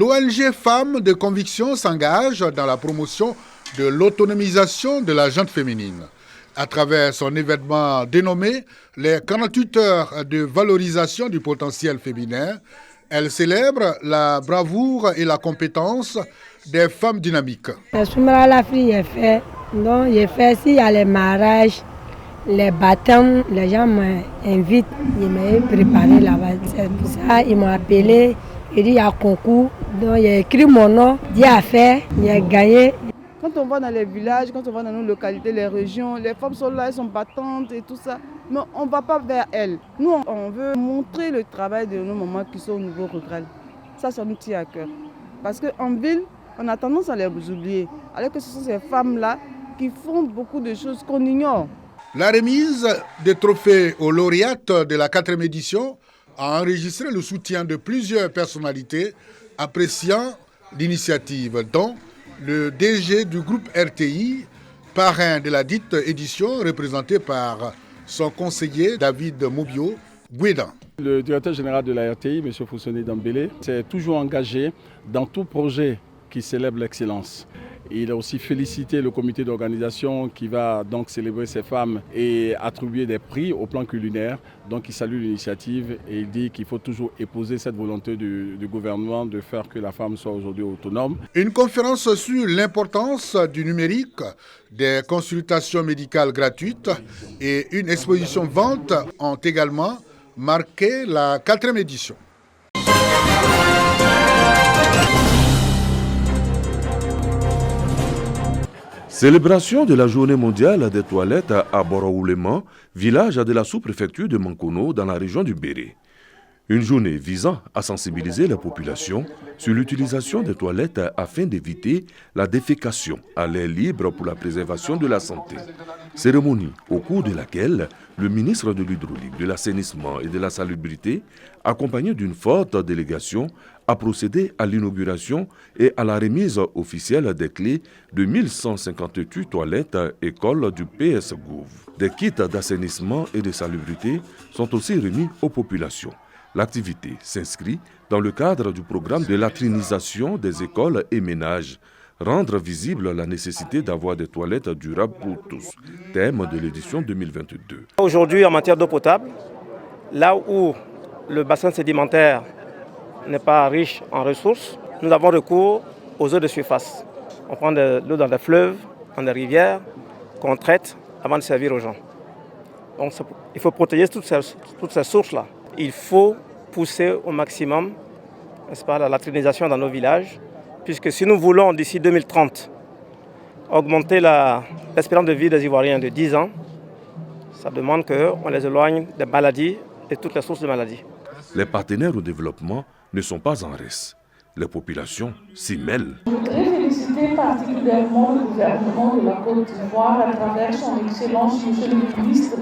L'ONG Femmes de Conviction s'engage dans la promotion de l'autonomisation de la gente féminine. À travers son événement dénommé les 48 heures de valorisation du potentiel féminin, elle célèbre la bravoure et la compétence des femmes dynamiques. La fille est fait, donc j'ai fait s'il y a les mariages, les baptêmes, les gens m'invitent, ils m'ont préparé là-bas. C'est pour ça ils m'ont appelé, ils disent il y a un concours, donc j'ai écrit mon nom, Dieu a fait, j'ai gagné. Quand on va dans les villages, quand on va dans nos localités, les régions, les femmes sont là, elles sont battantes et tout ça. Mais on ne va pas vers elles. Nous, on veut montrer le travail de nos mamans qui sont au niveau rural. Ça nous tient à cœur. Parce qu'en ville, on a tendance à les oublier. Alors que ce sont ces femmes-là qui font beaucoup de choses qu'on ignore. La remise des trophées aux lauréates de la 4e édition a enregistré le soutien de plusieurs personnalités appréciant l'initiative, dont le DG du groupe RTI, parrain de la dite édition, représenté par son conseiller David Mobio Guédan. Le directeur général de la RTI, M. Foussoni Dambélé, s'est toujours engagé dans tout projet qui célèbre l'excellence. Il a aussi félicité le comité d'organisation qui va donc célébrer ces femmes et attribuer des prix au plan culinaire. Donc il salue l'initiative et il dit qu'il faut toujours épouser cette volonté du gouvernement de faire que la femme soit aujourd'hui autonome. Une conférence sur l'importance du numérique, des consultations médicales gratuites et une exposition vente ont également marqué la 4e édition. Célébration de la journée mondiale des toilettes à Boroouléman, village de la sous-préfecture de Mankono dans la région du Béré. Une journée visant à sensibiliser la population sur l'utilisation des toilettes afin d'éviter la défécation à l'air libre pour la préservation de la santé. Cérémonie au cours de laquelle le ministre de l'Hydraulique, de l'Assainissement et de la Salubrité, accompagné d'une forte délégation, a procédé à l'inauguration et à la remise officielle des clés de 1158 toilettes écoles du PS Gouv. Des kits d'assainissement et de salubrité sont aussi remis aux populations. L'activité s'inscrit dans le cadre du programme de latrinisation des écoles et ménages, rendre visible la nécessité d'avoir des toilettes durables pour tous, thème de l'édition 2022. Aujourd'hui, en matière d'eau potable, là où le bassin sédimentaire n'est pas riche en ressources, nous avons recours aux eaux de surface. On prend de l'eau dans des fleuves, dans des rivières, qu'on traite avant de servir aux gens. Donc il faut protéger toutes ces sources-là. Il faut pousser au maximum, n'est-ce pas, la latrinisation dans nos villages, puisque si nous voulons d'ici 2030 augmenter l'espérance de vie des Ivoiriens de 10 ans, ça demande qu'on les éloigne des maladies et toutes les sources de maladies. Les partenaires au développement ne sont pas en reste. Les populations s'y mêlent. Je voudrais féliciter particulièrement le gouvernement de la Côte d'Ivoire à travers son Excellence, Monsieur le ministre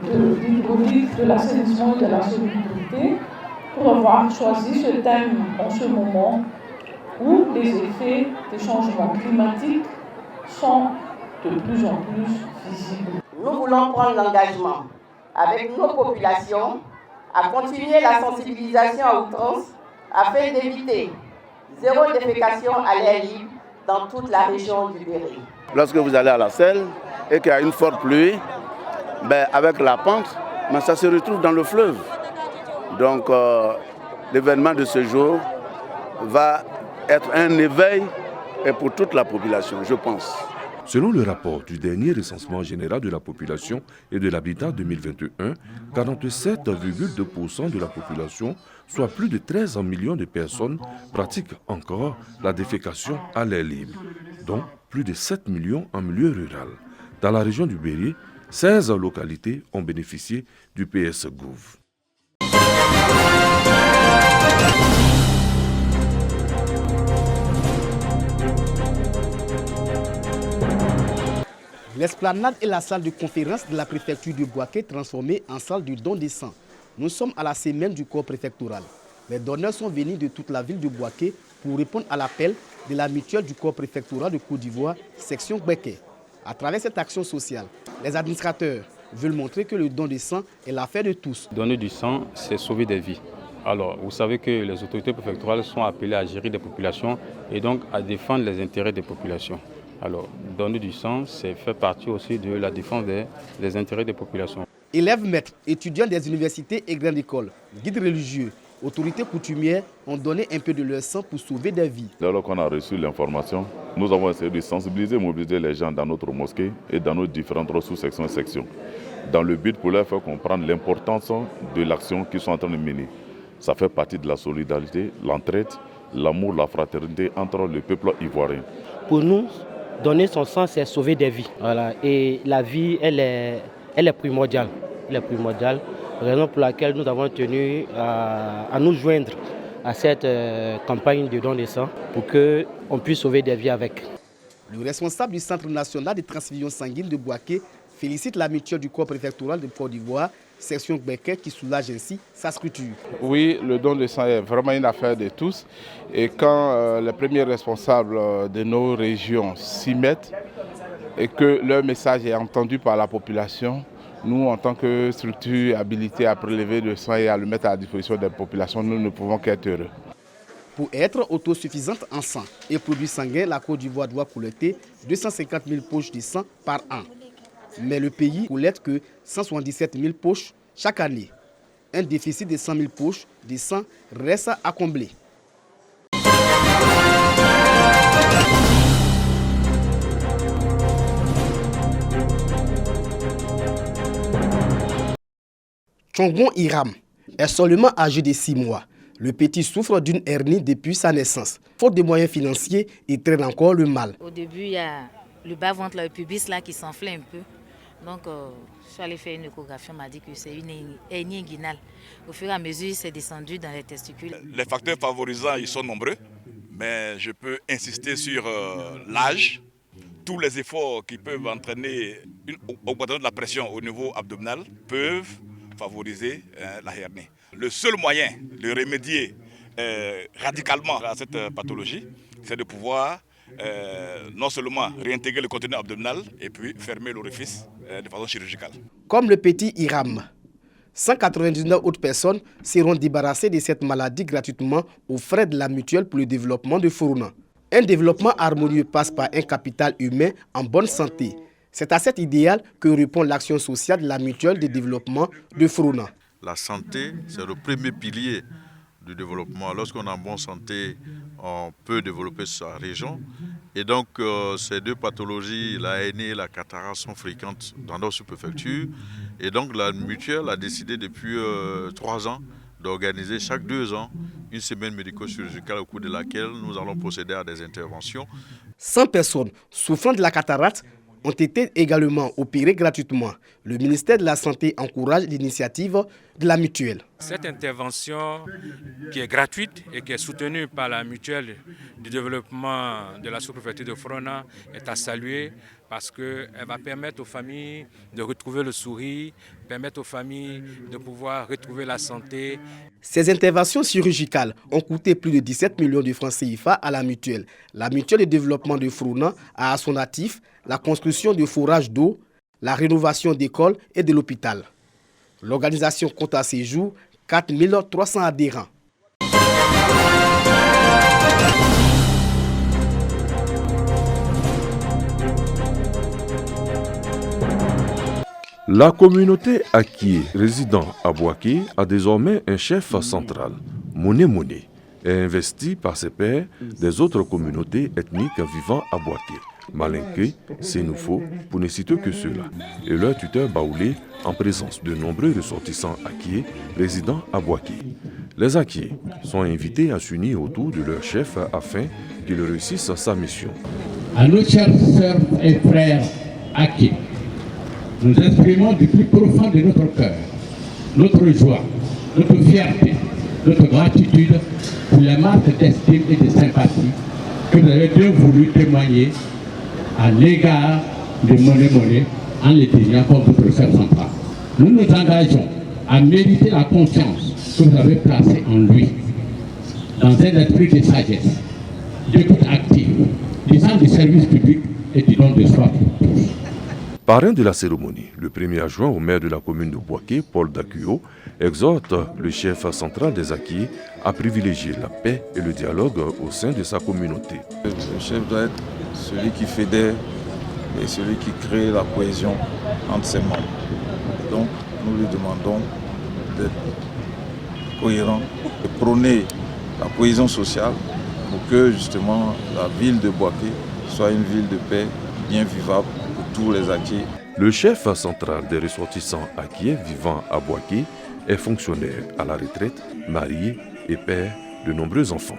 de l'Hydraulique, de l'Assainissement et de la Salubrité, pour avoir choisi ce thème en ce moment où les effets des changements climatiques sont de plus en plus visibles. Nous voulons prendre l'engagement avec nos populations à continuer la sensibilisation à outrance afin d'éviter zéro défécation à l'air libre dans toute la région du Béré. Lorsque vous allez à la selle et qu'il y a une forte pluie, avec la pente, ça se retrouve dans le fleuve. Donc l'événement de ce jour va être un éveil pour toute la population, je pense. Selon le rapport du dernier recensement général de la population et de l'habitat 2021, 47,2% de la population, soit plus de 13 millions de personnes, pratiquent encore la défécation à l'air libre, dont plus de 7 millions en milieu rural. Dans la région du Béré, 16 localités ont bénéficié du PS Gouv. L'esplanade est la salle de conférence de la préfecture de Bouaké transformée en salle du don des sangs. Nous sommes à la semaine du corps préfectoral. Les donneurs sont venus de toute la ville de Bouaké pour répondre à l'appel de la mutuelle du corps préfectoral de Côte d'Ivoire, section Bouaké. À travers cette action sociale, les administrateurs veulent montrer que le don de sang est l'affaire de tous. Donner du sang, c'est sauver des vies. Alors, vous savez que les autorités préfectorales sont appelées à gérer des populations et donc à défendre les intérêts des populations. Alors, donner du sang, c'est faire partie aussi de la défense des intérêts des populations. Élèves, maîtres, étudiants des universités et grandes écoles, guides religieux, autorités coutumières ont donné un peu de leur sang pour sauver des vies. Dès qu'on a reçu l'information, nous avons essayé de sensibiliser et mobiliser les gens dans notre mosquée et dans nos différentes sous-sections et sections, dans le but pour leur faire comprendre l'importance de l'action qu'ils sont en train de mener. Ça fait partie de la solidarité, l'entraide, l'amour, la fraternité entre le peuple ivoirien. Pour nous, donner son sang, c'est sauver des vies. Voilà. Et la vie, elle est primordiale. Elle est primordiale, raison pour laquelle nous avons tenu à nous joindre à cette campagne de don de sang pour qu'on puisse sauver des vies avec. Le responsable du Centre national de transfusion sanguine de Bouaké félicite la mutuelle du corps préfectoral de Côte d'Ivoire, section Béquet, qui soulage ainsi sa structure. Oui, le don de sang est vraiment une affaire de tous. Et quand les premiers responsables de nos régions s'y mettent et que leur message est entendu par la population, nous, en tant que structure habilitée à prélever le sang et à le mettre à la disposition des populations, nous ne pouvons qu'être heureux. Pour être autosuffisante en sang et produits sanguins, la Côte d'Ivoire doit collecter 250 000 poches de sang par an. Mais le pays collecte que 177 000 poches chaque année. Un déficit de 100 000 poches de sang reste à combler. Chongbon Hiram est seulement âgé de 6 mois. Le petit souffre d'une hernie depuis sa naissance. Faute de moyens financiers, il traîne encore le mal. Au début, il y a le bas-ventre, le pubis là, qui s'enflait un peu. Donc, je suis allée faire une échographie, on m'a dit que c'est une hernie inguinale. Au fur et à mesure, c'est descendu dans les testicules. Les facteurs favorisants, ils sont nombreux, mais je peux insister sur l'âge, tous les efforts qui peuvent entraîner une augmentation de la pression au niveau abdominal peuvent favoriser la hernie. Le seul moyen de remédier radicalement à cette pathologie, c'est de pouvoir non seulement réintégrer le contenu abdominal et puis fermer l'orifice de façon chirurgicale. Comme le petit Hiram, 199 autres personnes seront débarrassées de cette maladie gratuitement aux frais de la mutuelle pour le développement de Forouna. Un développement harmonieux passe par un capital humain en bonne santé. C'est à cet idéal que répond l'action sociale de la mutuelle de développement de Forouna. La santé, c'est le premier pilier du développement. Lorsqu'on est en bonne santé, on peut développer sa région. Et donc, ces deux pathologies, la hernie et la cataracte, sont fréquentes dans nos sous-préfectures. Et donc, la mutuelle a décidé depuis 3 ans d'organiser chaque 2 ans une semaine médico-chirurgicale au cours de laquelle nous allons procéder à des interventions. 100 personnes souffrant de la cataracte ont été également opérés gratuitement. Le ministère de la Santé encourage l'initiative de la mutuelle. Cette intervention qui est gratuite et qui est soutenue par la mutuelle du développement de la sous-préfecture de Forouna est à saluer parce qu'elle va permettre aux familles de retrouver le sourire, permettre aux familles de pouvoir retrouver la santé. Ces interventions chirurgicales ont coûté plus de 17 millions de francs CFA à la mutuelle. La mutuelle de développement de Forouna a à son actif la construction de forages d'eau, la rénovation d'écoles et de l'hôpital. L'organisation compte à ce jour 4 300 adhérents. La communauté Akie résidant à Bouaké a désormais un chef central, Moné Moné, et investi par ses pairs des autres communautés ethniques vivant à Bouaké. Malinké, Sénoufo, pour ne citer que ceux-là, et leur tuteur Baoulé en présence de nombreux ressortissants Akiés résidant à Bouaké. Les Akiés sont invités à s'unir autour de leur chef afin qu'il réussisse sa mission. À nos chers sœurs et frères Akiés, nous exprimons du plus profond de notre cœur notre joie, notre fierté, notre gratitude pour les marques d'estime et de sympathie que vous avez bien voulu témoigner à l'égard de Moné Moné en les désignant comme votre chef central. Nous nous engageons à mériter la confiance que vous avez placée en lui, dans un esprit de sagesse, d'écoute active, du sens du service public et du don de soi pour tous. Parrain de la cérémonie, le premier adjoint au maire de la commune de Bouaké, Paul Dakuyo, exhorte le chef central des Akié à privilégier la paix et le dialogue au sein de sa communauté. Le chef doit être celui qui fédère et celui qui crée la cohésion entre ses membres. Donc nous lui demandons d'être cohérent, de prôner la cohésion sociale pour que justement la ville de Boaké soit une ville de paix bien vivable pour tous les Akié. Le chef central des ressortissants akiés vivant à Boaké est fonctionnaire à la retraite, marié et père de nombreux enfants.